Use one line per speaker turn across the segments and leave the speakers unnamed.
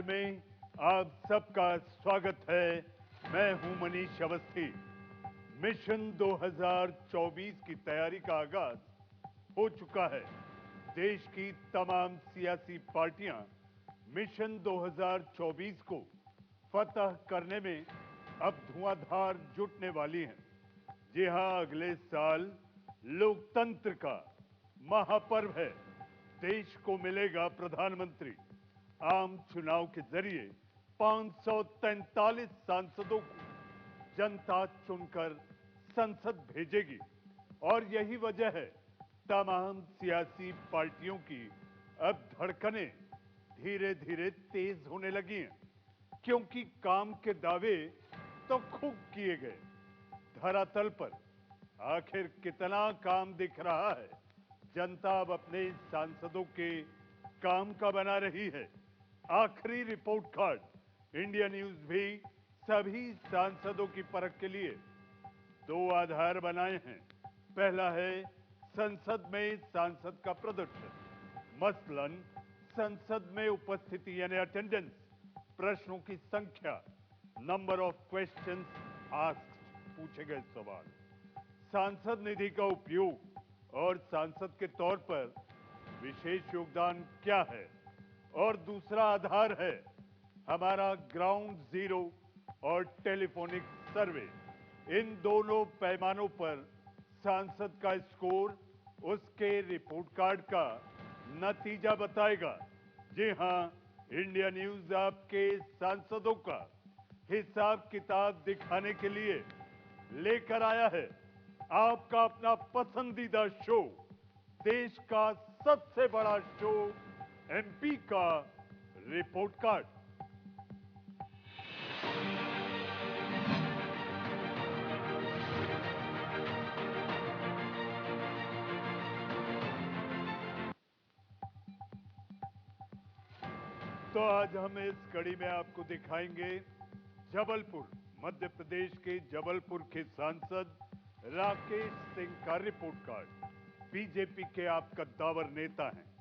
में आप सबका स्वागत है। मैं हूं मनीष अवस्थी। मिशन 2024 की तैयारी का आगाज हो चुका है। देश की तमाम सियासी पार्टियां मिशन 2024 को फतह करने में अब धुआंधार जुटने वाली हैं। जी हां, अगले साल लोकतंत्र का महापर्व है। देश को मिलेगा प्रधानमंत्री। आम चुनाव के जरिए 543 सांसदों को जनता चुनकर संसद भेजेगी और यही वजह है तमाम सियासी पार्टियों की अब धड़कनें धीरे धीरे तेज होने लगी हैं, क्योंकि काम के दावे तो खूब किए गए, धरातल पर आखिर कितना काम दिख रहा है। जनता अब अपने सांसदों के काम का बना रही है। आखिरी रिपोर्ट कार्ड इंडिया न्यूज भी सभी सांसदों की परख के लिए दो आधार बनाए हैं। पहला है संसद में सांसद का प्रदर्शन, मसलन संसद में उपस्थिति यानी अटेंडेंस, प्रश्नों की संख्या, नंबर ऑफ क्वेश्चंस आस्क्ड, पूछे गए सवाल, सांसद निधि का उपयोग और सांसद के तौर पर विशेष योगदान क्या है। और दूसरा आधार है हमारा ग्राउंड जीरो और टेलीफोनिक सर्वे। इन दोनों पैमानों पर सांसद का स्कोर उसके रिपोर्ट कार्ड का नतीजा बताएगा। जी हां, इंडिया न्यूज आपके सांसदों का हिसाब किताब दिखाने के लिए लेकर आया है आपका अपना पसंदीदा शो, देश का सबसे बड़ा शो, एमपी का रिपोर्ट कार्ड। तो आज हम इस कड़ी में आपको दिखाएंगे जबलपुर, मध्य प्रदेश के जबलपुर के सांसद राकेश सिंह का रिपोर्ट कार्ड। बीजेपी के आप कद्दावर नेता हैं।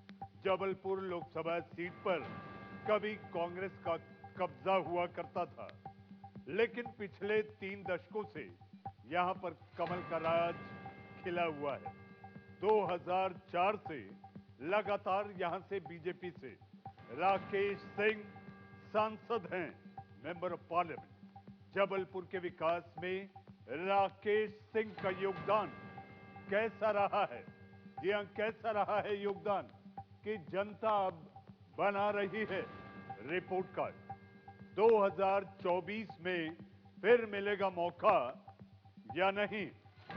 जबलपुर लोकसभा सीट पर कभी कांग्रेस का कब्जा हुआ करता था, लेकिन पिछले 3 दशकों से यहां पर कमल का राज खिला हुआ है। 2004 से लगातार यहां से बीजेपी से राकेश सिंह सांसद हैं, मेंबर ऑफ पार्लियामेंट। जबलपुर के विकास में राकेश सिंह का योगदान कैसा रहा है? जी हां, कैसा रहा है योगदान कि जनता अब बना रही है रिपोर्ट कार्ड। 2024 में फिर मिलेगा मौका या नहीं?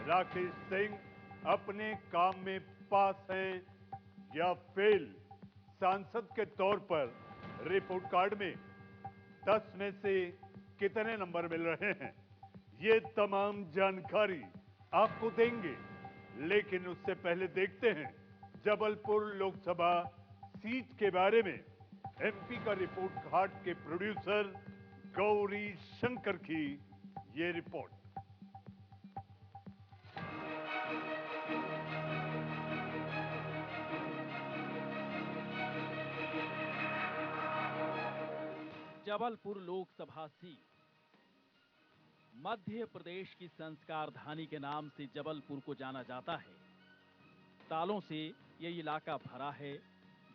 राकेश सिंह अपने काम में पास हैं या फेल? सांसद के तौर पर रिपोर्ट कार्ड में 10 में से कितने नंबर मिल रहे हैं? ये तमाम जानकारी आपको देंगे, लेकिन उससे पहले देखते हैं जबलपुर लोकसभा सीट के बारे में एमपी का रिपोर्ट कार्ड के प्रोड्यूसर गौरी शंकर की ये रिपोर्ट।
जबलपुर लोकसभा सीट मध्य प्रदेश की संस्कार धानी के नाम से जबलपुर को जाना जाता है। तालों से यह इलाका भरा है।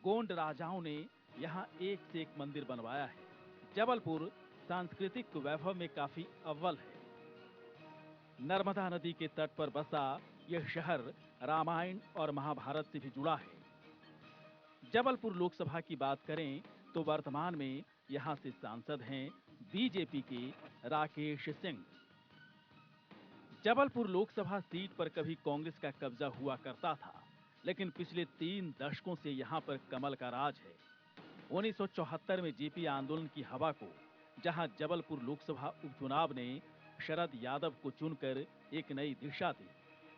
गोंड राजाओं ने यहाँ एक से एक मंदिर बनवाया है। जबलपुर सांस्कृतिक वैभव में काफी अव्वल है। नर्मदा नदी के तट पर बसा यह शहर रामायण और महाभारत से भी जुड़ा है। जबलपुर लोकसभा की बात करें तो वर्तमान में यहां से सांसद हैं बीजेपी के राकेश सिंह। जबलपुर लोकसभा सीट पर कभी कांग्रेस का कब्जा हुआ करता था, लेकिन पिछले 3 दशकों से यहां पर कमल का राज है। 1974 में जेपी आंदोलन की हवा को जहां जबलपुर लोकसभा उपचुनाव ने शरद यादव को चुनकर एक नई दिशा दी,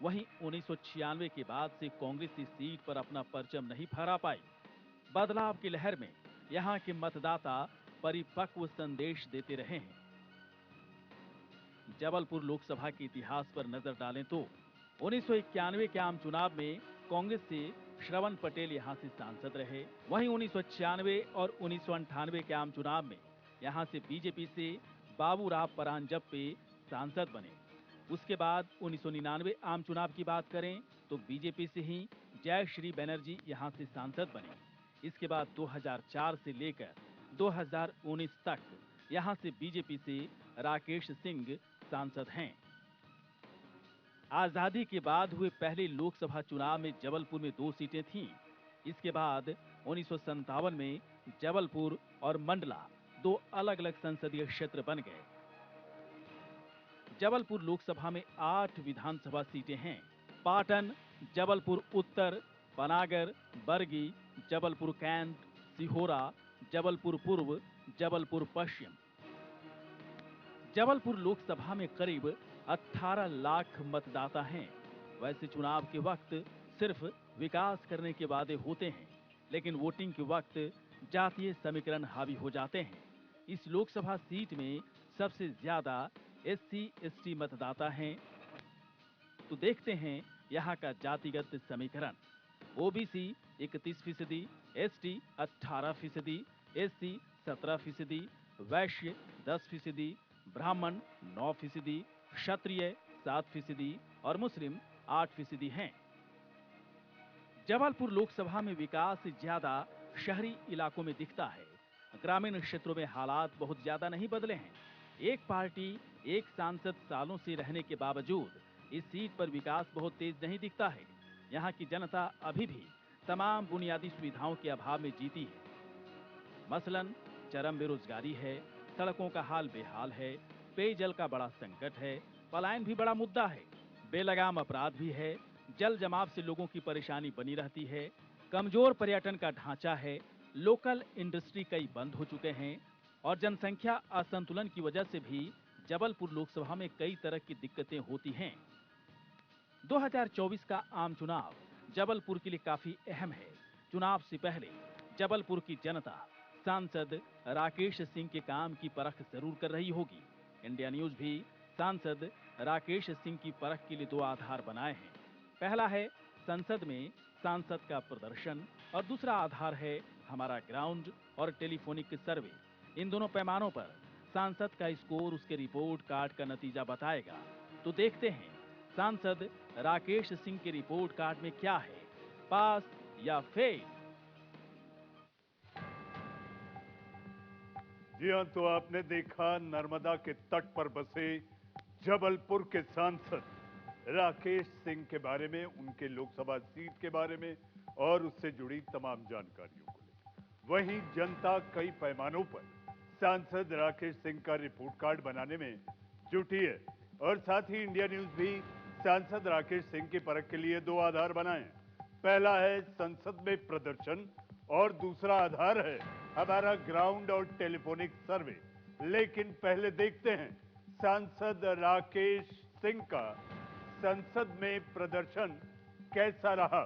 वहीं 1996 के बाद से कांग्रेस इस सीट पर अपना परचम नहीं फहरा पाई। बदलाव की लहर में यहां के मतदाता परिपक्व संदेश देते रहे हैं। जबलपुर लोकसभा के इतिहास पर नजर डालें तो 1991 के आम चुनाव में कांग्रेस से श्रवण पटेल यहां से सांसद रहे। वहीं 1996 और 1998 के आम चुनाव में यहां से बीजेपी से बाबूराव परांजपे सांसद बने। उसके बाद 1999 आम चुनाव की बात करें तो बीजेपी से ही जयश्री बनर्जी यहां से सांसद बने। इसके बाद 2004 से लेकर 2019 तक यहां से बीजेपी से राकेश सिंह सांसद हैं। आजादी के बाद हुए पहले लोकसभा चुनाव में जबलपुर में 2 सीटें थीं। इसके बाद 1957 में जबलपुर और मंडला 2 अलग-अलग संसदीय क्षेत्र बन गए। जबलपुर लोकसभा में 8 विधानसभा सीटें हैं। पाटन, जबलपुर उत्तर, पनागर, बरगी, जबलपुर कैंट, सिहोरा, जबलपुर पूर्व, जबलपुर पश्चिम। जबलपुर लोकसभा में करीब 18 लाख मतदाता हैं। वैसे चुनाव के वक्त सिर्फ विकास करने के वादे होते हैं, लेकिन वोटिंग के वक्त जातीय समीकरण हावी हो जाते हैं। इस लोकसभा सीट में सबसे ज्यादा SC/ST मतदाता हैं। तो देखते हैं यहाँ का जातिगत समीकरण। OBC 31%, ST 18%, SC 17%, वैश्य 10%, ब्राह्मण 9%, क्षत्रिय 7% और मुस्लिम 8% हैं। जबलपुर लोकसभा में विकास ज्यादा शहरी इलाकों में दिखता है। ग्रामीण क्षेत्रों में हालात बहुत ज्यादा नहीं बदले हैं। एक पार्टी, एक सांसद सालों से रहने के बावजूद इस सीट पर विकास बहुत तेज नहीं दिखता है। यहाँ की जनता अभी भी तमाम बुनियादी सुविधाओं के अभाव में जीती है। मसलन चरम बेरोजगारी है, सड़कों का हाल बेहाल है, पेयजल का बड़ा संकट है, पलायन भी बड़ा मुद्दा है, बेलगाम अपराध भी है, जल जमाव से लोगों की परेशानी बनी रहती है, कमजोर पर्यटन का ढांचा है, लोकल इंडस्ट्री कई बंद हो चुके हैं और जनसंख्या असंतुलन की वजह से भी जबलपुर लोकसभा में कई तरह की दिक्कतें होती हैं। 2024 का आम चुनाव जबलपुर के लिए काफी अहम है। चुनाव से पहले जबलपुर की जनता सांसद राकेश सिंह के काम की परख जरूर कर रही होगी। इंडिया न्यूज भी सांसद राकेश सिंह की परख के लिए 2 आधार बनाए हैं। पहला है संसद में सांसद का प्रदर्शन और दूसरा आधार है हमारा ग्राउंड और टेलीफोनिक सर्वे। इन दोनों पैमानों पर सांसद का स्कोर उसके रिपोर्ट कार्ड का नतीजा बताएगा। तो देखते हैं सांसद राकेश सिंह के रिपोर्ट कार्ड में क्या है, पास या फेल।
जी हाँ, तो आपने देखा नर्मदा के तट पर बसे जबलपुर के सांसद राकेश सिंह के बारे में, उनके लोकसभा सीट के बारे में और उससे जुड़ी तमाम जानकारियों को लेकर। वहीं जनता कई पैमानों पर सांसद राकेश सिंह का रिपोर्ट कार्ड बनाने में जुटी है और साथ ही इंडिया न्यूज भी सांसद राकेश सिंह की परख के लिए 2 आधार बनाए। पहला है संसद में प्रदर्शन और दूसरा आधार है हमारा ग्राउंड और टेलीफोनिक सर्वे। लेकिन पहले देखते हैं सांसद राकेश सिंह का संसद में प्रदर्शन कैसा रहा।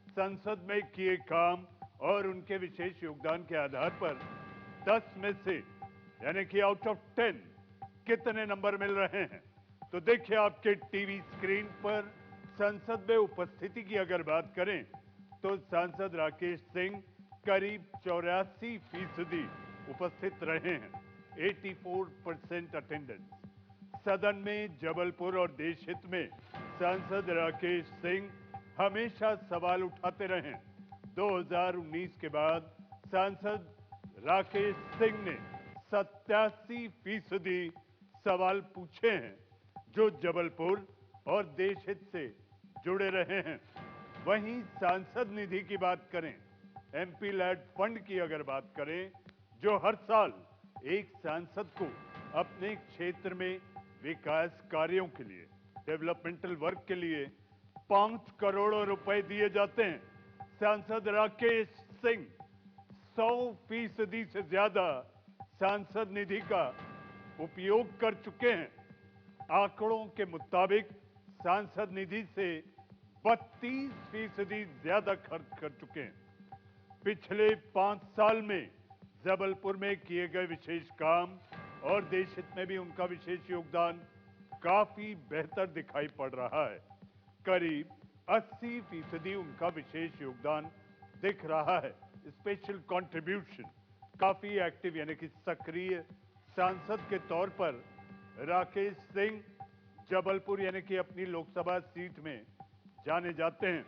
संसद में किए काम और उनके विशेष योगदान के आधार पर 10 में से यानी कि आउट ऑफ 10 कितने नंबर मिल रहे हैं। तो देखिए आपके टीवी स्क्रीन पर संसद में उपस्थिति की अगर बात करें तो सांसद राकेश सिंह करीब 84% उपस्थित रहे हैं, 84% अटेंडेंस। सदन में जबलपुर और देश हित में सांसद राकेश सिंह हमेशा सवाल उठाते रहे। 2019 के बाद सांसद राकेश सिंह ने 87% सवाल पूछे हैं जो जबलपुर और देश हित से जुड़े रहे हैं। वहीं सांसद निधि की बात करें, MP लैड फंड की अगर बात करें, जो हर साल एक सांसद को अपने क्षेत्र में विकास कार्यों के लिए, डेवलपमेंटल वर्क के लिए 5 करोड़ रुपए दिए जाते हैं। सांसद राकेश सिंह 100% से ज्यादा सांसद निधि का उपयोग कर चुके हैं। आंकड़ों के मुताबिक सांसद निधि से 32% ज्यादा खर्च कर चुके हैं। पिछले 5 साल में जबलपुर में किए गए विशेष काम और देश हित में भी उनका विशेष योगदान काफी बेहतर दिखाई पड़ रहा है। करीब 80% उनका विशेष योगदान दिख रहा है। स्पेशल कंट्रीब्यूशन, काफी एक्टिव यानी कि सक्रिय सांसद के तौर पर राकेश सिंह जबलपुर यानी कि अपनी लोकसभा सीट में जाने जाते हैं।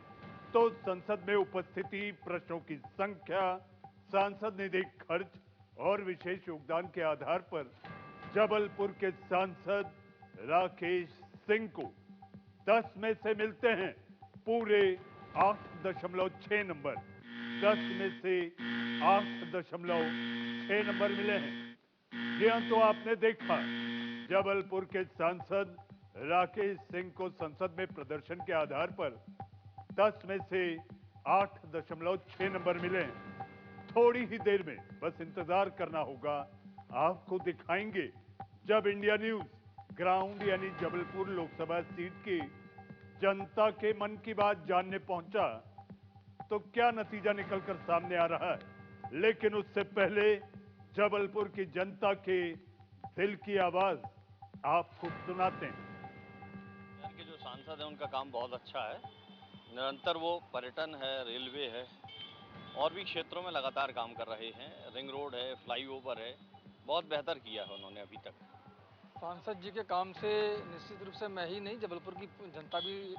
तो संसद में उपस्थिति, प्रश्नों की संख्या, सांसद निधि खर्च और विशेष योगदान के आधार पर जबलपुर के सांसद राकेश सिंह को 10 में से मिलते हैं पूरे 8.6 नंबर। 10 में से 8.6 नंबर मिले हैं। जी हाँ, तो आपने देखा जबलपुर के सांसद राकेश सिंह को संसद में प्रदर्शन के आधार पर 10 में से 8.6 नंबर मिले हैं। थोड़ी ही देर में बस इंतजार करना होगा, आपको दिखाएंगे जब इंडिया न्यूज ग्राउंड यानी जबलपुर लोकसभा सीट की जनता के मन की बात जानने पहुंचा तो क्या नतीजा निकलकर सामने आ रहा है। लेकिन उससे पहले जबलपुर की जनता के दिल की आवाज आपको सुनाते हैं।
शहर के जो सांसद हैं उनका काम बहुत अच्छा है। निरंतर वो पर्यटन है, रेलवे है और भी क्षेत्रों में लगातार काम कर रहे हैं। रिंग रोड है, फ्लाईओवर है, बहुत बेहतर किया है उन्होंने अभी तक।
सांसद जी के काम से निश्चित रूप से मैं ही नहीं, जबलपुर की जनता भी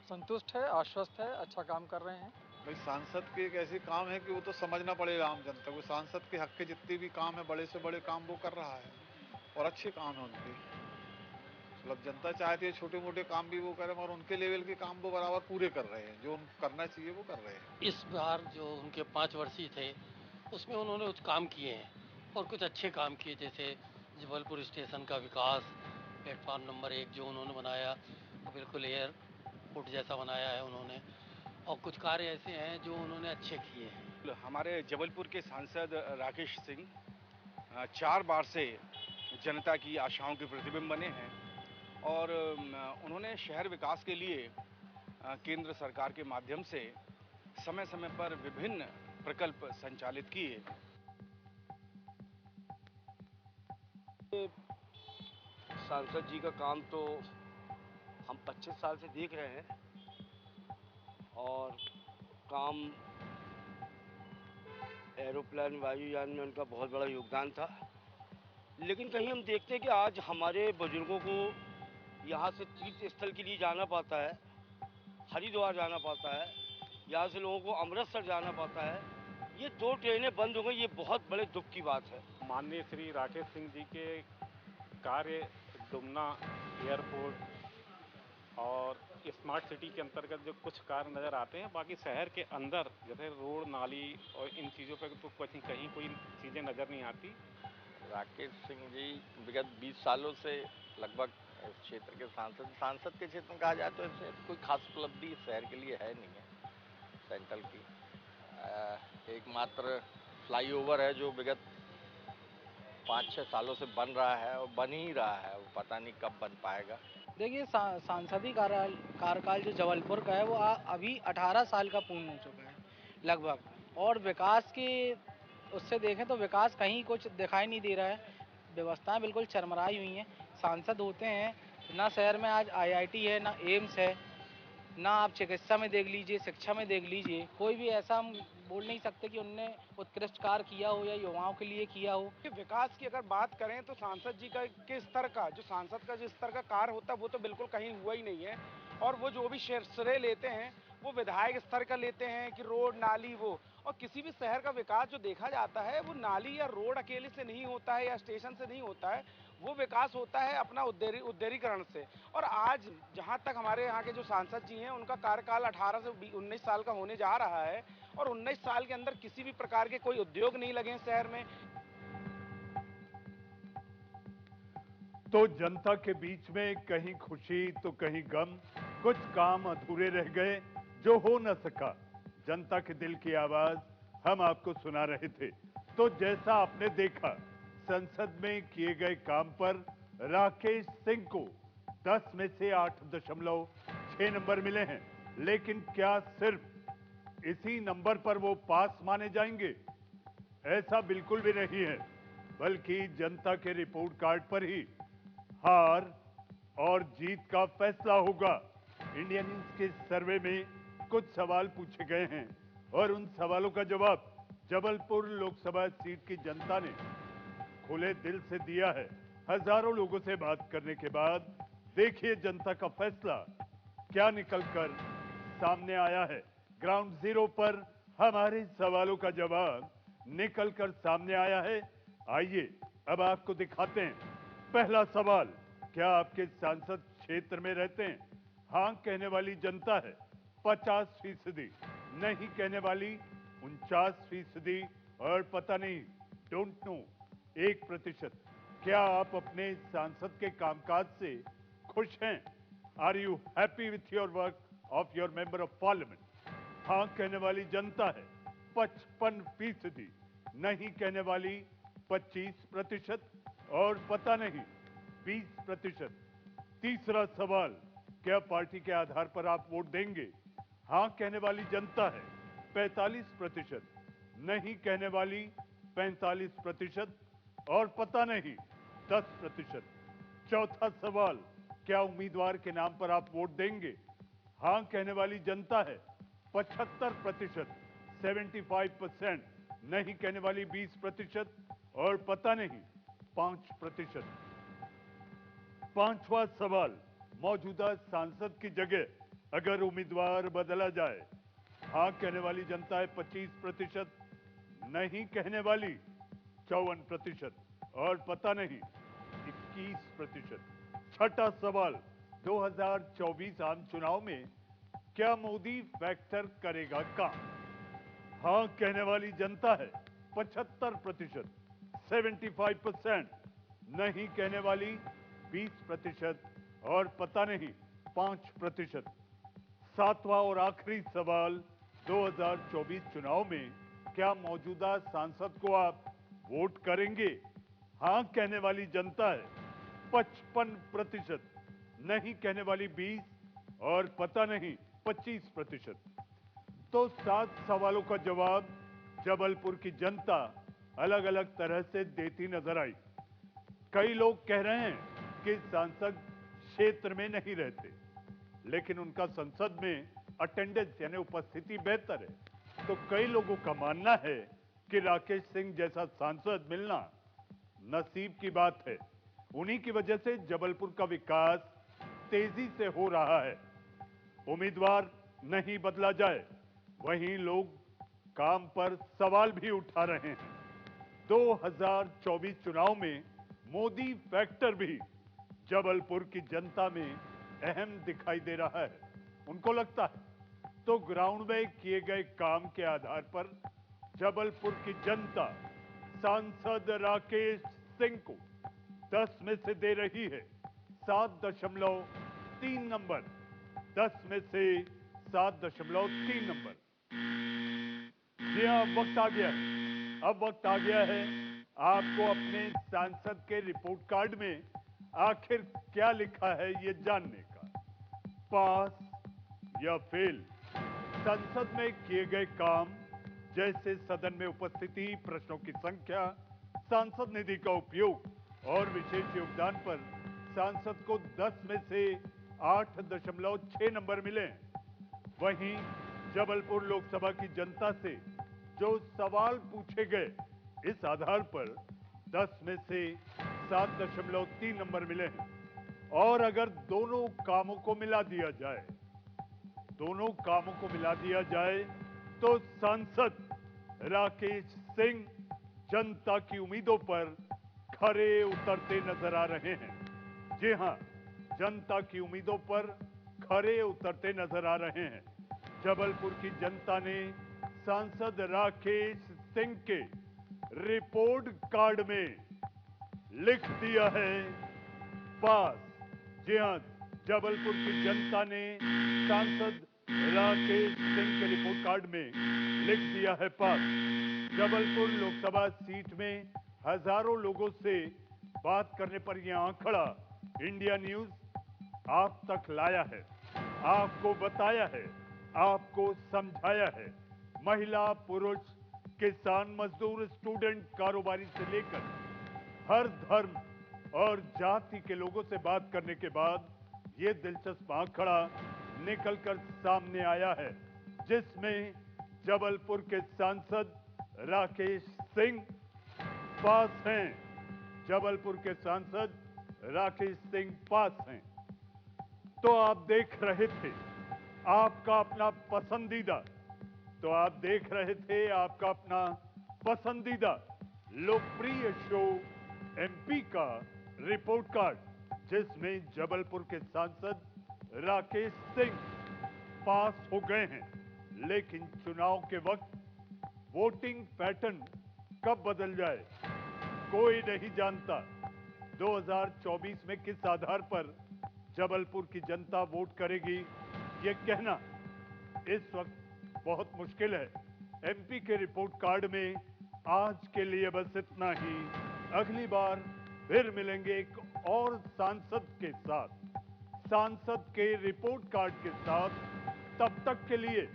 संतुष्ट है, आश्वस्त है, अच्छा काम कर रहे हैं।
भाई सांसद के एक ऐसे काम है कि वो तो समझना पड़ेगा आम जनता को। सांसद के हक के जितने भी काम है, बड़े से बड़े काम वो कर रहा है और अच्छे काम है उनके। मतलब जनता चाहती है छोटे मोटे काम भी वो करें और उनके लेवल के काम वो बराबर पूरे कर रहे हैं। जो उनको करना चाहिए वो कर रहे हैं।
इस बार जो उनके 5 वर्षीय थे उसमें उन्होंने कुछ काम किए हैं और कुछ अच्छे काम किए, जैसे जबलपुर स्टेशन का विकास, प्लेटफार्म नंबर 1 जो उन्होंने बनाया, बिल्कुल एयरपोर्ट जैसा बनाया है उन्होंने, और कुछ कार्य ऐसे हैं जो उन्होंने अच्छे किए हैं।
हमारे जबलपुर के सांसद राकेश सिंह 4 बार से जनता की आशाओं के प्रतिबिंब बने हैं और उन्होंने शहर विकास के लिए केंद्र सरकार के माध्यम से समय समय पर विभिन्न प्रकल्प संचालित किए।
सांसद जी का काम तो हम 25 साल से देख रहे हैं और काम एरोप्लेन वायुयान में उनका बहुत बड़ा योगदान था। लेकिन कहीं हम देखते हैं कि आज हमारे बुजुर्गों को यहाँ से तीर्थ स्थल के लिए जाना पड़ता है, हरिद्वार जाना पड़ता है, यहाँ से लोगों को अमृतसर जाना पड़ता है। ये 2 ट्रेनें बंद हो गई, ये बहुत बड़े दुख की बात है।
माननीय श्री राकेश सिंह जी के कार्य डुमना एयरपोर्ट और स्मार्ट सिटी के अंतर्गत जो कुछ कार्य नज़र आते हैं, बाकी शहर के अंदर जैसे रोड, नाली और इन चीज़ों पर तो कहीं कोई चीज़ें नज़र नहीं आती।
राकेश सिंह जी विगत 20 सालों से लगभग इस क्षेत्र के सांसद के क्षेत्र में कहा जाए तो इससे कोई खास उपलब्धि इस शहर के लिए है नहीं है सेंट्रल की। एकमात्र फ्लाईओवर है जो विगत 5-6 सालों से बन रहा है और बन ही रहा है, वो पता नहीं कब बन पाएगा।
देखिए, सांसदीय कार्यकाल जो जबलपुर का है वो अभी 18 साल का पूर्ण हो चुका है लगभग, और विकास की उससे देखें तो विकास कहीं कुछ दिखाई नहीं दे रहा है। व्यवस्थाएं बिल्कुल चरमराई हुई हैं। सांसद होते हैं, ना शहर में आज IIT है, ना एम्स है, ना आप चिकित्सा में देख लीजिए, शिक्षा में देख लीजिए, कोई भी ऐसा हम बोल नहीं सकते कि उनने उत्कृष्ट कार्य किया हो या युवाओं के लिए किया हो।
विकास की अगर बात करें तो सांसद जी का के स्तर का जो सांसद का जिस स्तर का कार्य होता है वो तो बिल्कुल कहीं हुआ ही नहीं है। और वो जो भी श्रेय लेते हैं वो विधायक स्तर का लेते हैं कि रोड, नाली, वो। और किसी भी शहर का विकास जो देखा जाता है वो नाली या रोड अकेले से नहीं होता है या स्टेशन से नहीं होता है, वो विकास होता है अपना उद्देरीकरण से। और आज जहाँ तक हमारे यहाँ के जो सांसद जी हैं उनका कार्यकाल 18 से 19 साल का होने जा रहा है और 19 साल के अंदर किसी भी प्रकार के कोई उद्योग नहीं लगे शहर में।
तो जनता के बीच में कहीं खुशी तो कहीं गम, कुछ काम अधूरे रह गए जो हो न सका। जनता के दिल की आवाज हम आपको सुना रहे थे। तो जैसा आपने देखा, संसद में किए गए काम पर राकेश सिंह को 10 में से 8.6 नंबर मिले हैं। लेकिन क्या सिर्फ इसी नंबर पर वो पास माने जाएंगे? ऐसा बिल्कुल भी नहीं है, बल्कि जनता के रिपोर्ट कार्ड पर ही हार और जीत का फैसला होगा। इंडिया न्यूज के सर्वे में कुछ सवाल पूछे गए हैं और उन सवालों का जवाब जबलपुर लोकसभा सीट की जनता ने खुले दिल से दिया है। हजारों लोगों से बात करने के बाद देखिए जनता का फैसला क्या निकलकर सामने आया है। ग्राउंड जीरो पर हमारे सवालों का जवाब निकलकर सामने आया है। आइए अब आपको दिखाते हैं। पहला सवाल, क्या आपके सांसद क्षेत्र में रहते हैं? हाँ कहने वाली जनता है 50%, नहीं कहने वाली 49% और पता नहीं, डोंट नो 1%। क्या आप अपने सांसद के कामकाज से खुश हैं? Are you happy with your work of your member of parliament? हाँ कहने वाली जनता है 55%, नहीं कहने वाली 25% और पता नहीं 20%। तीसरा सवाल, क्या पार्टी के आधार पर आप वोट देंगे? हाँ कहने वाली जनता है 45%, नहीं कहने वाली 45% और पता नहीं 10%। चौथा सवाल, क्या उम्मीदवार के नाम पर आप वोट देंगे? हाँ कहने वाली जनता है 75%, 75%, नहीं कहने वाली 20% और पता नहीं 5%। पांचवा सवाल, मौजूदा सांसद की जगह अगर उम्मीदवार बदला जाए? हाँ कहने वाली जनता है 25%, नहीं कहने वाली 54% और पता नहीं 21%। छठा सवाल, 2024 आम चुनाव में क्या मोदी फैक्टर करेगा काम? हाँ कहने वाली जनता है 75%, 75%, नहीं कहने वाली 20% और पता नहीं 5%। सातवां और आखिरी सवाल, 2024 चुनाव में क्या मौजूदा सांसद को आप वोट करेंगे? हाँ कहने वाली जनता है 55%, नहीं कहने वाली 20 और पता नहीं 25%। तो 7 सवालों का जवाब जबलपुर की जनता अलग अलग तरह से देती नजर आई। कई लोग कह रहे हैं कि सांसद क्षेत्र में नहीं रहते, लेकिन उनका संसद में अटेंडेंस यानी उपस्थिति बेहतर है। तो कई लोगों का मानना है कि राकेश सिंह जैसा सांसद मिलना नसीब की बात है। उन्हीं की वजह से जबलपुर का विकास तेजी से हो रहा है। उम्मीदवार नहीं बदला जाए, वहीं लोग काम पर सवाल भी उठा रहे हैं। 2024 चुनाव में मोदी फैक्टर भी जबलपुर की जनता में अहम दिखाई दे रहा है। उनको लगता है तो ग्राउंड में किए गए काम के आधार पर जबलपुर की जनता सांसद राकेश सिंह को 10 में से दे रही है 7.3 नंबर। 10 में से 7.3 नंबर। जी हाँ, वक्त आ गया है। अब वक्त आ गया है आपको अपने सांसद के रिपोर्ट कार्ड में आखिर क्या लिखा है ये जानने का। पास या फेल। संसद में किए गए काम जैसे सदन में उपस्थिति, प्रश्नों की संख्या, सांसद निधि का उपयोग और विशेष योगदान पर सांसद को 10 में से 8.6 नंबर मिले। वहीं जबलपुर लोकसभा की जनता से जो सवाल पूछे गए, इस आधार पर 10 में से 7.3 नंबर मिले हैं। और अगर दोनों कामों को मिला दिया जाए तो सांसद राकेश सिंह जनता की उम्मीदों पर खरे उतरते नजर आ रहे हैं। जी हां, जनता की उम्मीदों पर खरे उतरते नजर आ रहे हैं। जबलपुर की जनता ने सांसद राकेश सिंह के रिपोर्ट कार्ड में लिख दिया है पास। जी हां, जबलपुर की जनता ने सांसद राकेश सिंह के रिपोर्ट कार्ड में लिख दिया है पास। जबलपुर लोकसभा सीट में हजारों लोगों से बात करने पर यह आंकड़ा इंडिया न्यूज आप तक लाया है, आपको बताया है, आपको समझाया है। महिला, पुरुष, किसान, मजदूर, स्टूडेंट, कारोबारी से लेकर हर धर्म और जाति के लोगों से बात करने के बाद यह दिलचस्प आंकड़ा निकलकर सामने आया है, जिसमें जबलपुर के सांसद राकेश सिंह पास हैं। जबलपुर के सांसद राकेश सिंह पास हैं। तो आप देख रहे थे आपका अपना पसंदीदा लोकप्रिय शो एमपी का रिपोर्ट कार्ड, जिसमें जबलपुर के सांसद राकेश सिंह पास हो गए हैं। लेकिन चुनाव के वक्त वोटिंग पैटर्न कब बदल जाए कोई नहीं जानता। 2024 में किस आधार पर जबलपुर की जनता वोट करेगी, ये कहना इस वक्त बहुत मुश्किल है। एमपी के रिपोर्ट कार्ड में आज के लिए बस इतना ही। अगली बार फिर मिलेंगे एक और सांसद के साथ, सांसद के रिपोर्ट कार्ड के साथ। तब तक के लिए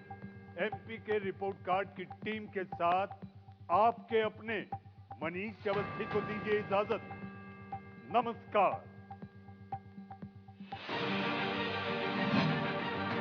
एमपी के रिपोर्ट कार्ड की टीम के साथ आपके अपने मनीष अवस्थी को दीजिए इजाजत। नमस्कार।